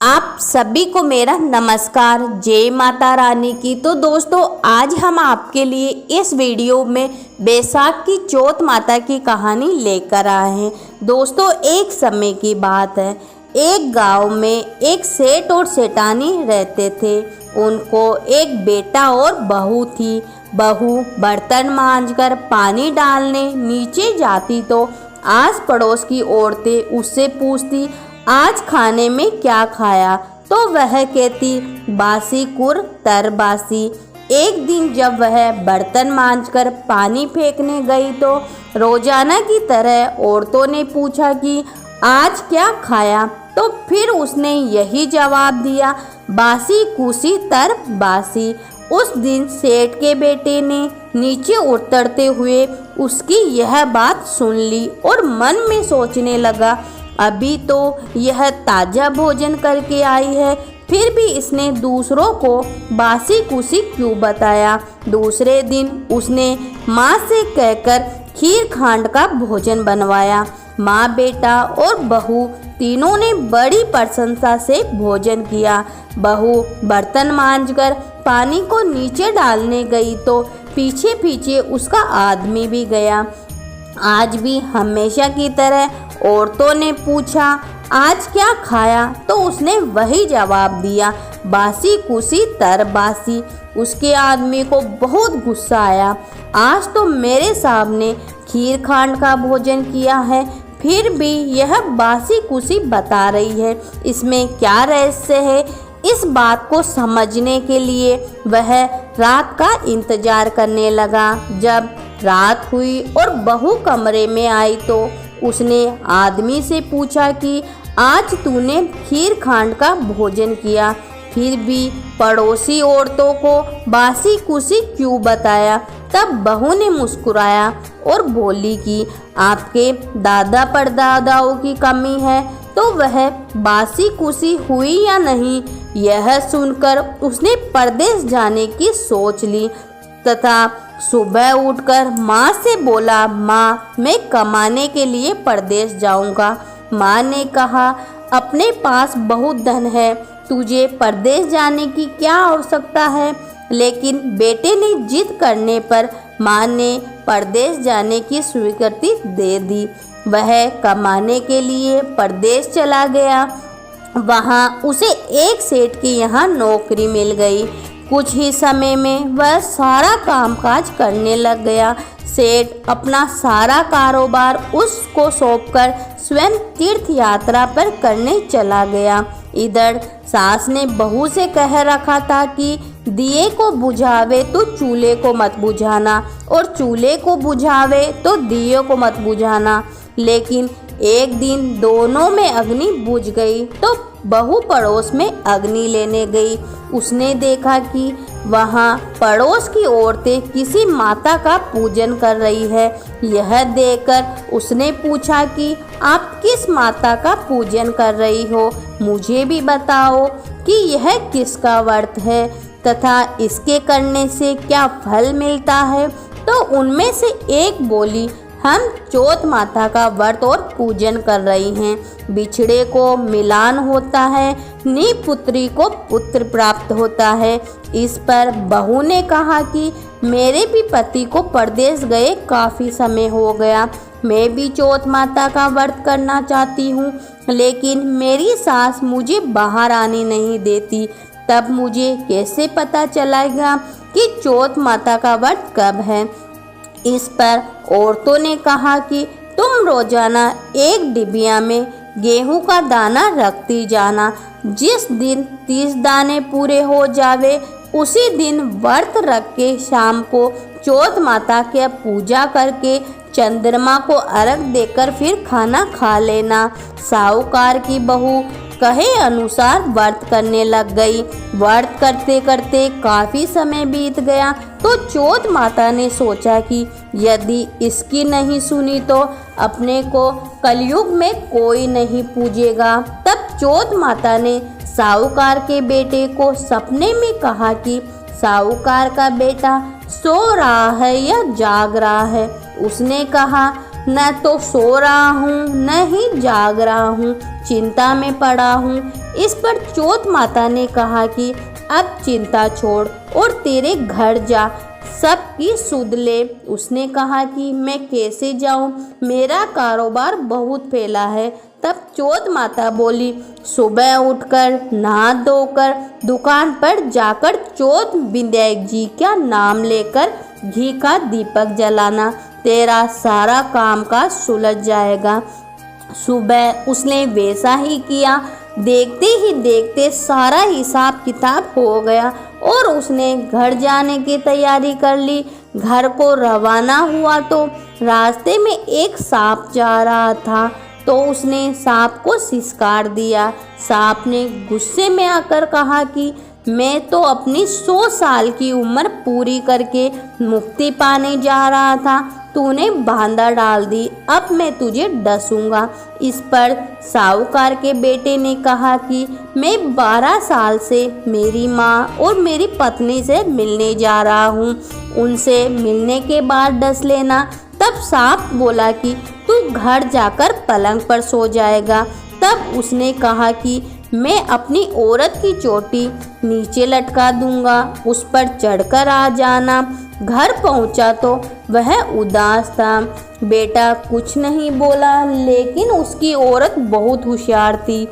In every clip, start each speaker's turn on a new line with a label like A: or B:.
A: आप सभी को मेरा नमस्कार, जय माता रानी की। तो दोस्तों, आज हम आपके लिए इस वीडियो में बैसाख की चौथ माता की कहानी लेकर आए हैं। दोस्तों, एक समय की बात है, एक गांव में एक सेठ और सेठानी रहते थे। उनको एक बेटा और बहू थी। बहू बर्तन मांजकर पानी डालने नीचे जाती तो आस पड़ोस की औरतें उससे पूछती, आज खाने में क्या खाया? तो वह कहती, बासी कुर तर बासी। एक दिन जब वह बर्तन मांजकर पानी फेंकने गई तो रोजाना की तरह औरतों ने पूछा कि आज क्या खाया? तो फिर उसने यही जवाब दिया, बासी कुसी तर बासी। उस दिन सेठ के बेटे ने नीचे उतरते हुए उसकी यह बात सुन ली और मन में सोचने लगा, अभी तो यह ताज़ा भोजन करके आई है, फिर भी इसने दूसरों को बासी कुसी क्यों बताया? दूसरे दिन उसने माँ से कहकर खीर खांड का भोजन बनवाया। माँ, बेटा और बहू तीनों ने बड़ी प्रशंसा से भोजन किया। बहू बर्तन मांजकर पानी को नीचे डालने गई तो पीछे पीछे उसका आदमी भी गया। आज भी हमेशा की तरह औरतों ने पूछा, आज क्या खाया? तो उसने वही जवाब दिया, बासी कुसी तर बासी। उसके आदमी को बहुत गुस्सा आया, आज तो मेरे सामने खीर खांड का भोजन किया है, फिर भी यह बासी कुसी बता रही है, इसमें क्या रहस्य है? इस बात को समझने के लिए वह रात का इंतजार करने लगा। जब रात हुई और बहू कमरे में आई तो उसने आदमी से पूछा कि आज तूने खीर खांड का भोजन किया, फिर भी पड़ोसी औरतों को बासी कुसी क्यों बताया? तब बहू ने मुस्कुराया और बोली कि आपके दादा परदादाओं की कमी है, तो वह बासी कुसी हुई या नहीं? यह सुनकर उसने परदेश जाने की सोच ली तथा सुबह उठकर माँ से बोला, माँ, मैं कमाने के लिए परदेश जाऊंगा। माँ ने कहा, अपने पास बहुत धन है, तुझे परदेश जाने की क्या आवश्यकता है? लेकिन बेटे ने जिद करने पर माँ ने परदेश जाने की स्वीकृति दे दी। वह कमाने के लिए परदेश चला गया। वहाँ उसे एक सेठ के यहाँ नौकरी मिल गई। कुछ ही समय में वह सारा कामकाज करने लग गया। सेठ अपना सारा कारोबार उसको सौंपकर स्वयं तीर्थ यात्रा पर करने चला गया। इधर सास ने बहू से कह रखा था कि दिए को बुझावे तो चूल्हे को मत बुझाना और चूल्हे को बुझावे तो दिए को मत बुझाना। लेकिन एक दिन दोनों में अग्नि बुझ गई तो बहू पड़ोस में अग्नि लेने गई। उसने देखा कि वहाँ पड़ोस की औरतें किसी माता का पूजन कर रही है। यह देखकर उसने पूछा कि आप किस माता का पूजन कर रही हो? मुझे भी बताओ कि यह किसका व्रत है तथा इसके करने से क्या फल मिलता है? तो उनमें से एक बोली, हम चौथ माता का व्रत और पूजन कर रही हैं। बिछड़े को मिलान होता है, निपुत्री को पुत्र प्राप्त होता है। इस पर बहू ने कहा कि मेरे भी पति को परदेश गए काफ़ी समय हो गया, मैं भी चौथ माता का व्रत करना चाहती हूँ, लेकिन मेरी सास मुझे बाहर आने नहीं देती। तब मुझे कैसे पता चलेगा कि चौथ माता का व्रत कब है? इस पर औरतों ने कहा कि तुम रोजाना एक डिबिया में गेहूं का दाना रखती जाना, जिस दिन 30 दाने पूरे हो जावे उसी दिन व्रत रख के शाम को चौथ माता की पूजा करके चंद्रमा को अर्घ देकर फिर खाना खा लेना। साहूकार की बहू कहे अनुसार व्रत करने लग गई। व्रत करते करते काफ़ी समय बीत गया तो चौथ माता ने सोचा कि यदि इसकी नहीं सुनी तो अपने को कलयुग में कोई नहीं पूजेगा। तब चौथ माता ने साहूकार के बेटे को सपने में कहा कि साहूकार का बेटा सो रहा है या जाग रहा है? उसने कहा, न तो सो रहा हूँ न ही जाग रहा हूँ, चिंता में पड़ा हूँ। इस पर चौथ माता ने कहा कि अब चिंता छोड़ और तेरे घर जा, सबकी सुध ले। उसने कहा कि मैं कैसे जाऊं, मेरा कारोबार बहुत फैला है। तब चौथ माता बोली, सुबह उठकर नहा धोकर दुकान पर जाकर चौथ विनायक जी का नाम लेकर घी का दीपक जलाना, तेरा सारा काम का सुलझ जाएगा। सुबह उसने वैसा ही किया। देखते ही देखते सारा हिसाब किताब हो गया और उसने घर जाने की तैयारी कर ली। घर को रवाना हुआ तो रास्ते में एक सांप जा रहा था, तो उसने सांप को सिसकार दिया। सांप ने गुस्से में आकर कहा कि मैं तो अपनी 100 साल की उम्र पूरी करके मुक्ति पाने जा रहा था, तूने बांधा डाल दी, अब मैं तुझे डसूंगा। इस पर साहूकार के बेटे ने कहा कि मैं 12 साल से मेरी माँ और मेरी पत्नी से मिलने जा रहा हूँ, उनसे मिलने के बाद डस लेना। तब सांप बोला कि तू घर जाकर पलंग पर सो जाएगा। तब उसने कहा कि मैं अपनी औरत की चोटी नीचे लटका दूंगा, उस पर चढ़कर आ जाना। घर पहुंचा तो वह उदास था। बेटा कुछ नहीं बोला, लेकिन उसकी औरत बहुत होशियार थी।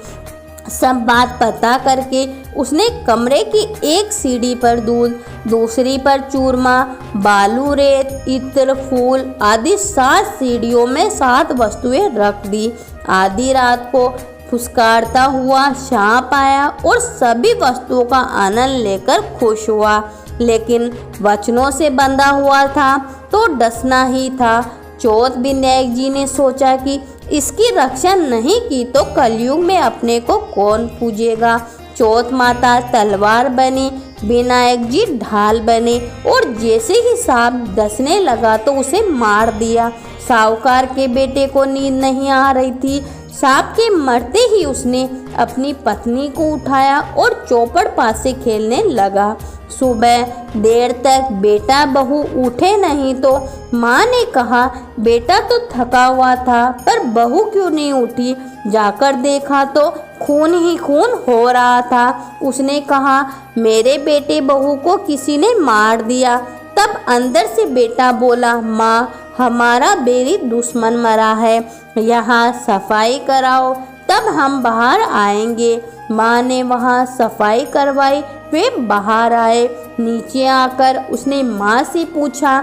A: सब बात पता करके उसने कमरे की एक सीढ़ी पर दूध, दूसरी पर चूरमा, बालू, रेत, इत्र, फूल आदि 7 सीढ़ियों में 7 वस्तुएं रख दी। आधी रात को फुसकारता हुआ सांप आया और सभी वस्तुओं का आनंद लेकर खुश हुआ, लेकिन वचनों से बंधा हुआ था तो डसना ही था। चौथ विनायक जी ने सोचा कि इसकी रक्षा नहीं की तो कलयुग में अपने को कौन पूजेगा। चौथ माता तलवार बनी, विनायक जी ढाल बने और जैसे ही सांप डसने लगा तो उसे मार दिया। साहूकार के बेटे को नींद नहीं आ रही थी। सांप के मरते ही उसने अपनी पत्नी को उठाया और चौपड़ पासे खेलने लगा। सुबह देर तक बेटा बहू उठे नहीं तो माँ ने कहा, बेटा तो थका हुआ था पर बहू क्यों नहीं उठी। जाकर देखा तो खून ही खून हो रहा था। उसने कहा, मेरे बेटे बहू को किसी ने मार दिया। तब अंदर से बेटा बोला, माँ हमारा बेरी दुश्मन मरा है, यहाँ सफाई कराओ तब हम बाहर आएंगे। माँ ने वहाँ सफाई करवाई, वे बाहर आए। नीचे आकर उसने माँ से पूछा,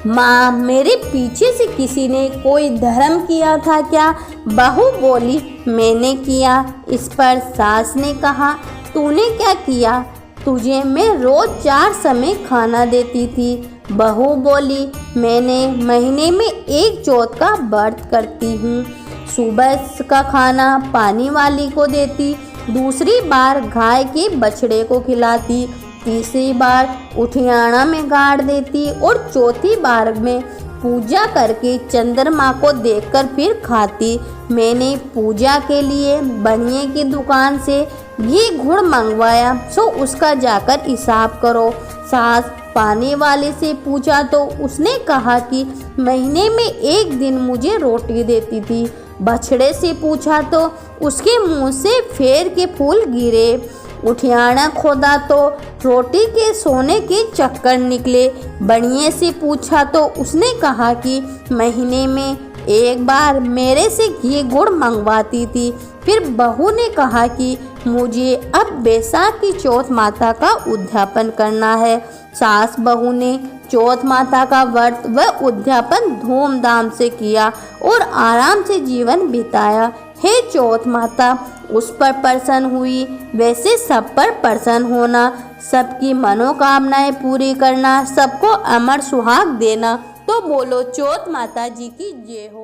A: माँ मेरे पीछे से किसी ने कोई धर्म किया था क्या। बहू बोली, मैंने किया। इस पर सास ने कहा, तूने क्या किया, तुझे मैं रोज 4 समय खाना देती थी। बहू बोली, मैंने महीने में 1 चौथ का व्रत करती हूँ। सुबह का खाना पानी वाली को देती, दूसरी बार गाय के बछड़े को खिलाती, तीसरी बार उठियाना में गाड़ देती और चौथी बार में पूजा करके चंद्रमा को देखकर फिर खाती। मैंने पूजा के लिए बनिए की दुकान से घी गुड़ मंगवाया, सो उसका जाकर हिसाब करो। सास पानी वाले से पूछा तो उसने कहा कि महीने में 1 दिन मुझे रोटी देती थी। बछड़े से पूछा तो उसके मुंह से फेर के फूल गिरे। उठियाना खोदा तो रोटी के सोने के चक्कर निकले। बनिए से पूछा तो उसने कहा कि महीने में 1 बार मेरे से घी गुड़ मंगवाती थी। फिर बहू ने कहा कि मुझे अब बैसाख की चौथ माता का उद्यापन करना है। सास बहू ने चौथ माता का व्रत व उद्यापन धूमधाम से किया और आराम से जीवन बिताया। हे चौथ माता, उस पर प्रसन्न हुई, वैसे सब पर प्रसन्न होना, सबकी मनोकामनाएं पूरी करना, सबको अमर सुहाग देना। तो बोलो चौथ माता जी की जय हो।